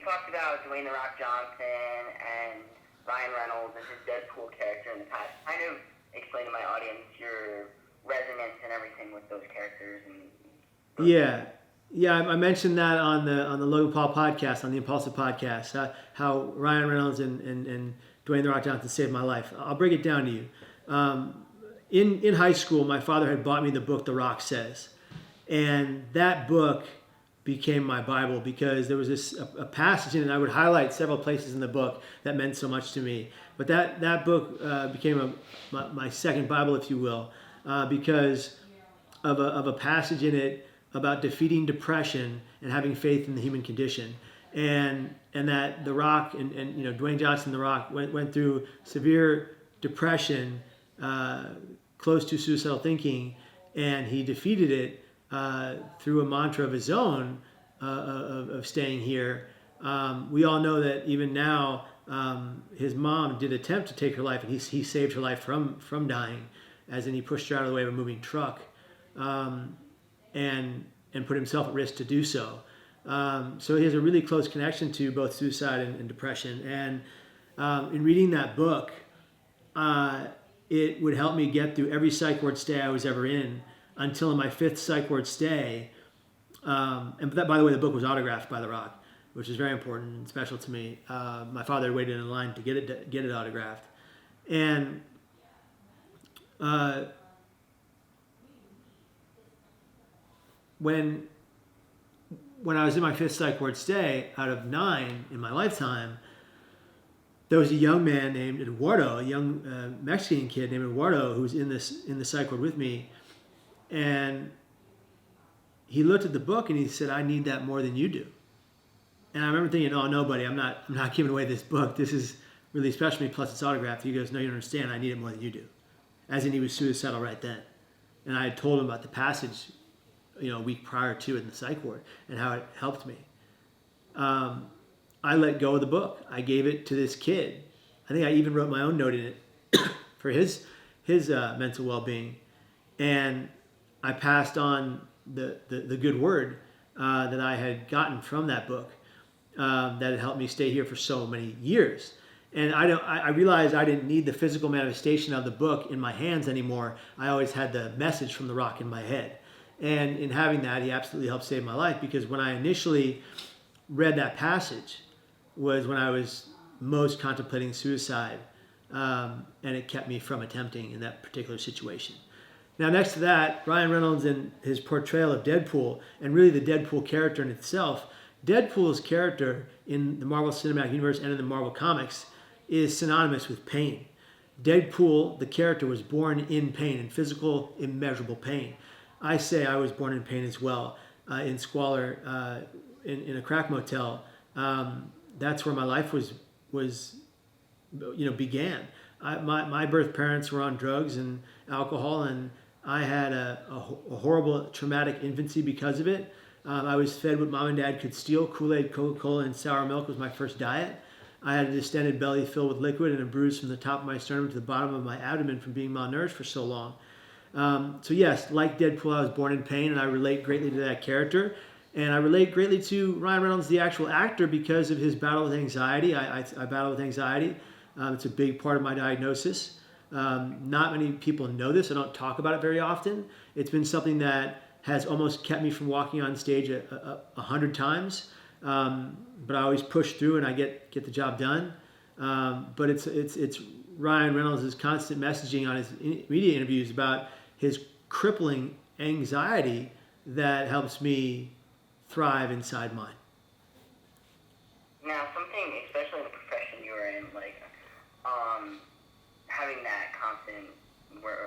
talked about Dwayne The Rock Johnson and Ryan Reynolds and his Deadpool character in the past. Kind of explain to my audience your resonance and everything with those characters. Yeah, I mentioned that on the Logan Paul podcast, on the Impulsive podcast, how Ryan Reynolds and Dwayne The Rock Johnson saved my life. I'll break it down to you. In high school, my father had bought me the book The Rock Says, and that book became my Bible because there was a passage in it. I would highlight several places in the book that meant so much to me. But that book became my second Bible, if you will, because of a passage in it about defeating depression and having faith in the human condition, and that The Rock and Dwayne Johnson, The Rock, went through severe depression, close to suicidal thinking, and he defeated it through a mantra of his own of staying here. We all know that even now, his mom did attempt to take her life, and he saved her life from dying, as in he pushed her out of the way of a moving truck, and put himself at risk to do so. So he has a really close connection to both suicide and depression. And in reading that book, it would help me get through every psych ward stay I was ever in, until in my 5th psych ward stay. And that, by the way, the book was autographed by The Rock, which is very important and special to me. My father waited in line to get it autographed. And when I was in my 5th psych ward stay, out of 9 in my lifetime, there was a young man named Eduardo, a young Mexican kid named Eduardo, who was in the psych ward with me, and he looked at the book and he said, "I need that more than you do." And I remember thinking, "Oh no, buddy, I'm not giving away this book. This is really special to me. Plus, it's autographed." He goes, "No, you don't understand. I need it more than you do." As in, he was suicidal right then, and I had told him about the passage, a week prior to in the psych ward, and how it helped me. I let go of the book. I gave it to this kid. I think I even wrote my own note in it for his mental well-being, and I passed on the good word that I had gotten from that book that had helped me stay here for so many years. And I realized I didn't need the physical manifestation of the book in my hands anymore. I always had the message from The Rock in my head. And in having that, he absolutely helped save my life, because when I initially read that passage was when I was most contemplating suicide, and it kept me from attempting in that particular situation. Now, next to that, Ryan Reynolds and his portrayal of Deadpool, and really the Deadpool character in itself. Deadpool's character in the Marvel Cinematic Universe and in the Marvel Comics is synonymous with pain. Deadpool, the character, was born in pain, in physical, immeasurable pain. I say I was born in pain as well, in squalor, in a crack motel. That's where my life began. My birth parents were on drugs and alcohol, and I had a horrible, traumatic infancy because of it. I was fed what mom and dad could steal. Kool-Aid, Coca-Cola, and sour milk was my first diet. I had a distended belly filled with liquid and a bruise from the top of my sternum to the bottom of my abdomen from being malnourished for so long. So yes, like Deadpool, I was born in pain, and I relate greatly to that character. And I relate greatly to Ryan Reynolds, the actual actor, because of his battle with anxiety. I battle with anxiety. It's a big part of my diagnosis. Not many people know this. I don't talk about it very often. It's been something that has almost kept me from walking on stage 100 times. But I always push through, and I get the job done. But it's Ryan Reynolds' constant messaging on his media interviews about his crippling anxiety that helps me thrive inside mine. Now, something, especially in the profession you were in, like having that constant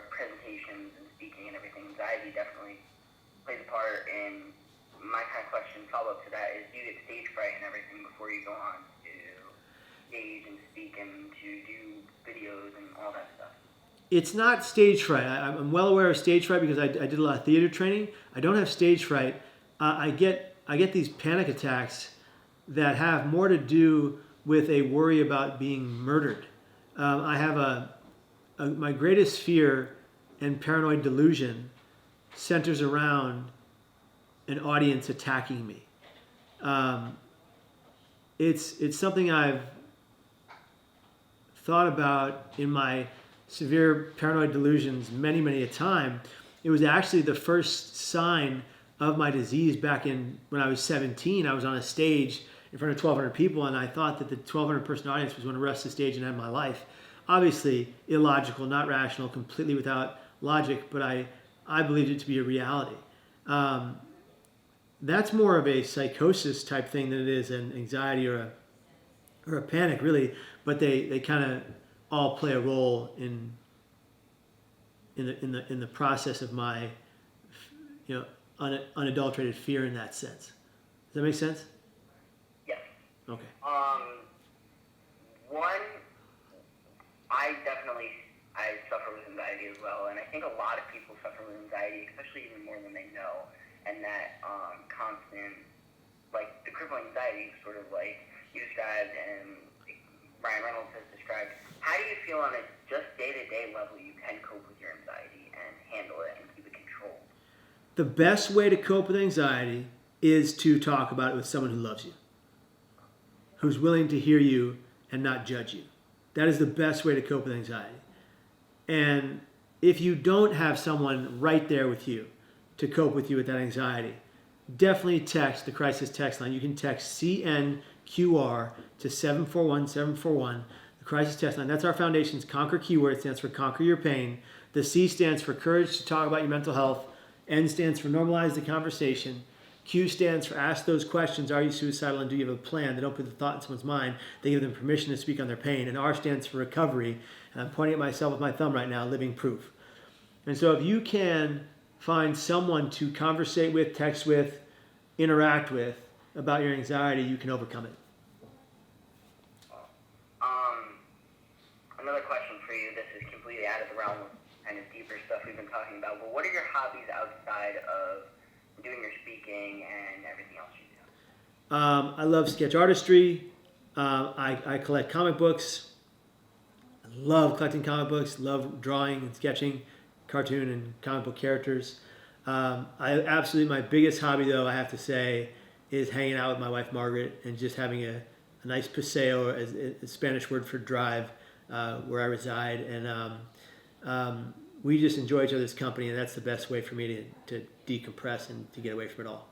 presentations and speaking and everything, anxiety definitely plays a part in my kind of question. Follow-up to that is, do you get stage fright and everything before you go on to stage and speak and to do videos and all that stuff? It's not stage fright. I'm well aware of stage fright because I did a lot of theater training. I don't have stage fright. I get these panic attacks that have more to do with a worry about being murdered. I have my greatest fear and paranoid delusion centers around an audience attacking me. it's something I've thought about in my severe paranoid delusions many a time. It was actually the first sign of my disease back in when I was 17. I was on a stage in front of 1,200 people, and I thought that the 1,200 person audience was going to rush the stage and end my life. Obviously illogical, not rational, completely without logic, but I believed it to be a reality. That's more of a psychosis type thing than it is an anxiety or a panic, really. But they kind of all play a role in the process of my unadulterated fear in that sense. Does that make sense? Yes. Okay. One, I suffer with anxiety as well, and I think a lot of people suffer with anxiety, especially even more than they know, and that constant, like the crippling anxiety, sort of like you described and Ryan Reynolds has described. How do you feel on a just day-to-day level you can cope with your anxiety and handle it and keep it controlled? The best way to cope with anxiety is to talk about it with someone who loves you, who's willing to hear you and not judge you. That is the best way to cope with anxiety. And if you don't have someone right there with you to cope with you with that anxiety, definitely text the crisis text line. You can text CNQR to 741-741, the crisis text line. That's our foundation's Conquer keyword. It stands for Conquer Your Pain. The C stands for Courage to Talk About Your Mental Health. N stands for Normalize the Conversation. Q stands for Ask Those Questions. Are you suicidal and do you have a plan? They don't put the thought in someone's mind. They give them permission to speak on their pain. And R stands for Recovery. And I'm pointing at myself with my thumb right now, living proof. And so if you can find someone to conversate with, text with, interact with about your anxiety, you can overcome it. Another question for you. This is completely out of the realm of kind of deeper stuff we've been talking about. But what are your hobbies outside of doing your speaking and everything else you do? I love sketch artistry. I collect comic books. I love collecting comic books. Love drawing and sketching cartoon and comic book characters. My biggest hobby, though, I have to say, is hanging out with my wife Margaret and just having a nice paseo, as a Spanish word for drive, where I reside, and we just enjoy each other's company, and that's the best way for me to decompress and to get away from it all.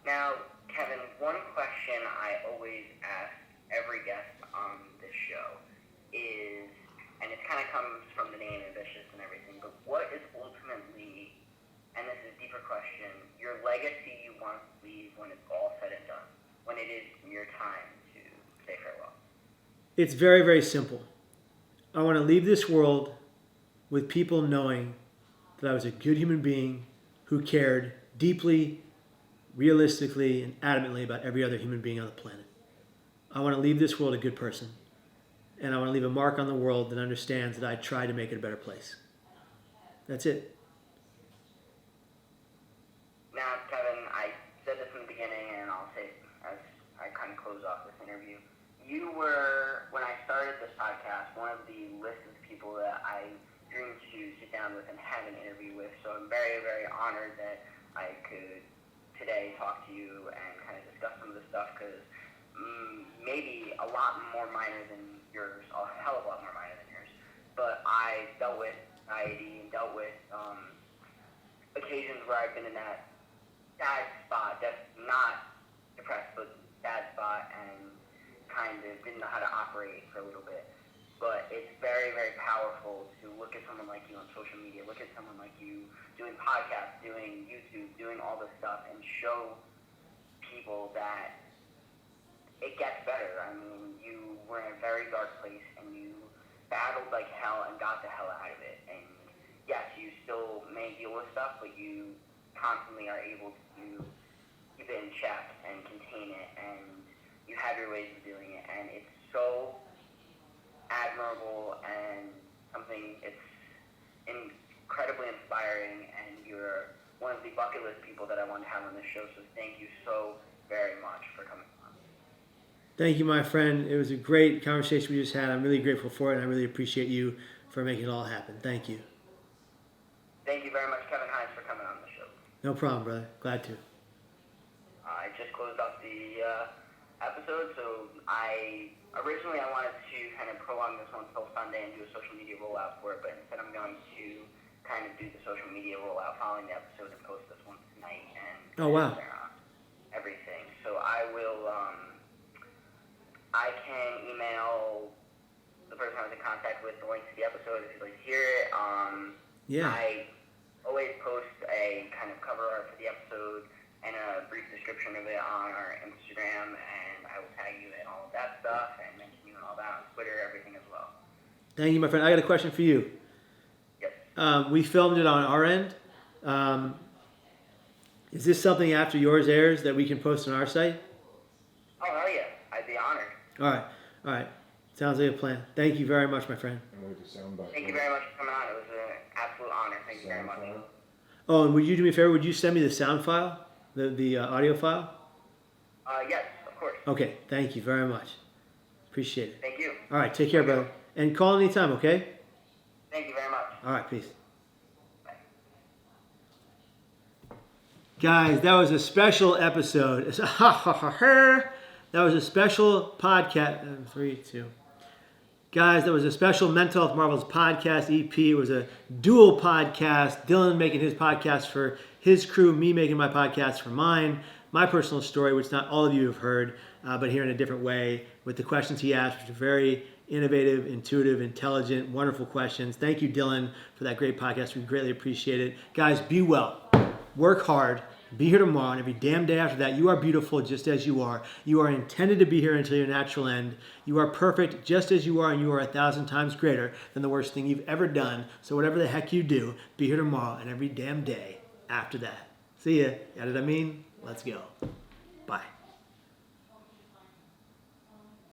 Now, Kevin, one question I always ask every guest on this show is, and it kind of comes from the name Ambitious and everything, but what is ultimately, and this is a deeper question, your legacy you want to leave when it's all said and done, when it is your time to say farewell? It's very, very simple. I want to leave this world with people knowing that I was a good human being who cared deeply, realistically, and adamantly about every other human being on the planet. I want to leave this world a good person. And I want to leave a mark on the world that understands that I tried to make it a better place. That's it. Now, Kevin, I said this in the beginning, and I'll say it as I kind of close off this interview. You were, when I started this podcast, one of the list of people that I dreamed to sit down with and have an interview with. So I'm very, very honored that I could today talk to you and kind of discuss some of this stuff, because maybe a lot more minor than yours, a hell of a lot more minor than yours. But I dealt with anxiety and dealt with occasions where I've been in that sad spot, that's not depressed, but sad spot, and kind of didn't know how to operate for a little bit. But it's very, very powerful to look at someone like you on social media, look at someone like you doing podcasts, doing YouTube, doing all this stuff, and show people that it gets better. I mean, you were in a very dark place, and you battled like hell and got the hell out of it. And yes, you still may deal with stuff, but you constantly are able to keep it in check and contain it, and you have your ways of doing it, and it's so admirable and something, it's incredibly inspiring, and you're one of the bucket list people that I want to have on this show, so thank you so very much for coming on. Thank you, my friend. It was a great conversation we just had. I'm really grateful for it, and I really appreciate you for making it all happen. Thank you. Thank you very much, Kevin Hines, for coming on the show. No problem, brother. Glad to. I just closed off the the episode. So originally I wanted to kind of prolong this one till Sunday and do a social media rollout for it, but instead I'm going to kind of do the social media rollout following the episode and post this one tonight and Oh, wow. share on everything. So I will, I can email the person I was in contact with the link to the episode if you'd like to hear it. Yeah. I always post a kind of cover art for the episode and a brief description of it on our Instagram, and I will tag you in all of that stuff and mention you and all that on Twitter, everything as well. Thank you, my friend. I got a question for you. Yes. We filmed it on our end. Is this something after yours airs that we can post on our site? Oh, hell yeah. I'd be honored. All right. Sounds like a plan. Thank you very much, my friend. Thank you very much for coming on. It was an absolute honor. Thank you very much. Oh, and would you do me a favor? Would you send me the sound file, the audio file? Yes, of course. Okay. Thank you very much. Appreciate it. Thank you. All right. Take care, brother. And call anytime, okay? Thank you very much. All right. Peace. Guys, that was a special episode. That was a special podcast. 3, 2. Guys, that was a special Mental Health Marvels podcast EP. It was a dual podcast. Dylan making his podcast for his crew, me making my podcast for mine. My personal story, which not all of you have heard, but here in a different way with the questions he asked, which are very innovative, intuitive, intelligent, wonderful questions. Thank you, Dylan, for that great podcast. We greatly appreciate it. Guys, be well. Work hard. Be here tomorrow and every damn day after that. You are beautiful just as you are. You are intended to be here until your natural end. You are perfect just as you are, and you are 1,000 times greater than the worst thing you've ever done. So whatever the heck you do, be here tomorrow and every damn day after that. See ya. Yeah, did I mean? Let's go.